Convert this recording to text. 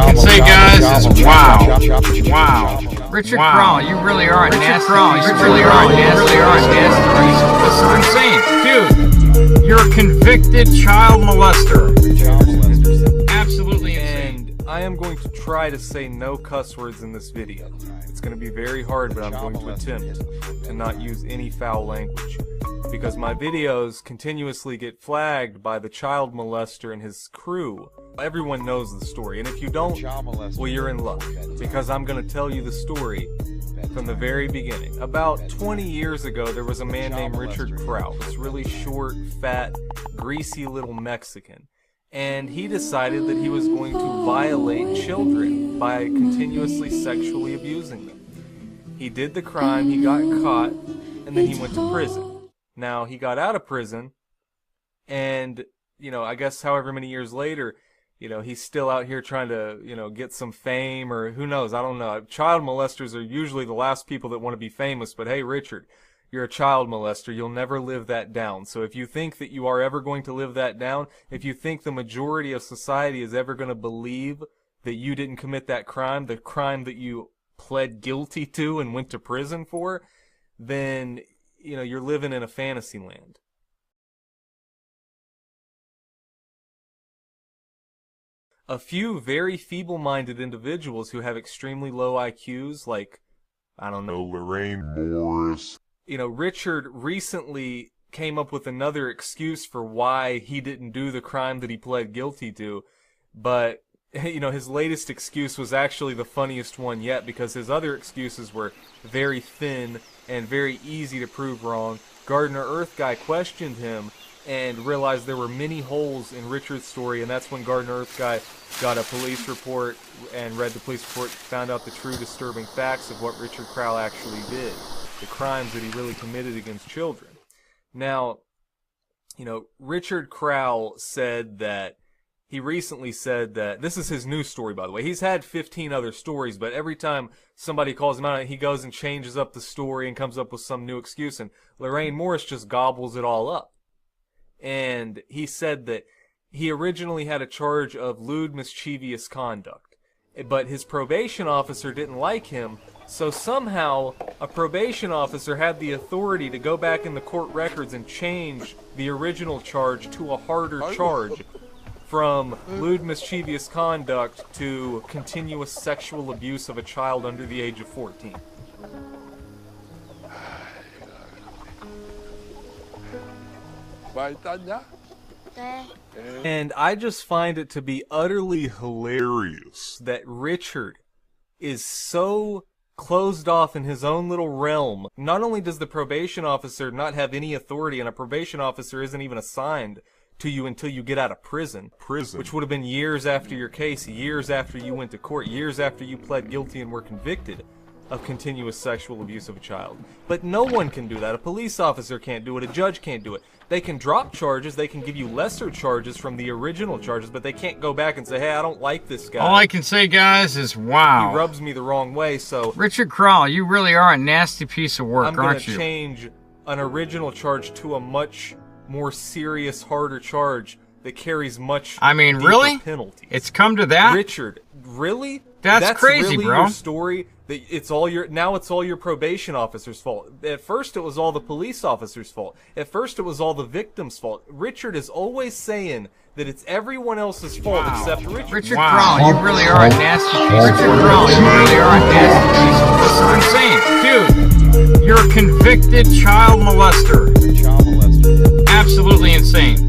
can say, guys, is wow. Richard Crowell, you really are a nasty. You really are a nasty. This is insane. Dude, you're a convicted child molester. Absolutely insane. And I am going to try to say no cuss words in this video. It's going to be very hard, but I'm going to attempt to not use any foul language. Because my videos continuously get flagged by the child molester and his crew. Everyone knows the story, and if you don't, well, you're in luck. Because I'm going to tell you the story from the very beginning. About 20 years ago, there was a man named Richard Crowell, this really short, fat, greasy little Mexican. And he decided that he was going to violate children by continuously sexually abusing them. He did the crime, he got caught, and then he went to prison. Now, he got out of prison, and, you know, I guess however many years later, you know, he's still out here trying to, you know, get some fame, or who knows, I don't know. Child molesters are usually the last people that want to be famous, but hey, Richard, you're a child molester. You'll never live that down. So if you think that you are ever going to live that down, if you think the majority of society is ever going to believe that you didn't commit that crime, the crime that you pled guilty to and went to prison for, then, you know, you're living in a fantasy land. A few very feeble-minded individuals who have extremely low IQs, like, I don't know, Lorraine Morris. You know, Richard recently came up with another excuse for why he didn't do the crime that he pled guilty to, but, you know, his latest excuse was actually the funniest one yet, because his other excuses were very thin and very easy to prove wrong. Gardner Earth Guy questioned him and realized there were many holes in Richard's story, and that's when Gardner Earth Guy got a police report and read the police report, found out the true disturbing facts of what Richard Crowell actually did, the crimes that he really committed against children. Now, you know, Richard Crowell said that, he recently said that, this is his new story, by the way. He's had 15 other stories, but every time somebody calls him out, he goes and changes up the story and comes up with some new excuse, and Lorraine Morris just gobbles it all up. And he said that he originally had a charge of lewd, mischievous conduct, but his probation officer didn't like him, so somehow a probation officer had the authority to go back in the court records and change the original charge to a harder charge, from lewd, mischievous conduct to continuous sexual abuse of a child under the age of 14. And I just find it to be utterly hilarious that Richard is so closed off in his own little realm. Not only does the probation officer not have any authority, and a probation officer isn't even assigned to you until you get out of prison, which would have been years after your case, years after you went to court, years after you pled guilty and were convicted of continuous sexual abuse of a child. But no one can do that. A police officer can't do it. A judge can't do it. They can drop charges. They can give you lesser charges from the original charges, but they can't go back and say, hey, I don't like this guy. All I can say, guys, is wow. He rubs me the wrong way, so... Richard Crowell, you really are a nasty piece of work, aren't you? I'm going to change an original charge to a much more serious, harder charge that carries much really? penalties. It's come to that? Richard, really? That's crazy, really bro. Your story? That it's all your probation officer's fault. At first it was all the police officer's fault. At first it was all the victim's fault. Richard is always saying that it's everyone else's fault except Richard. Richard Crowell, you really are a nasty piece. Richard Crowell, you really are a nasty piece. This is insane. Dude, you're a convicted child molester. Absolutely insane.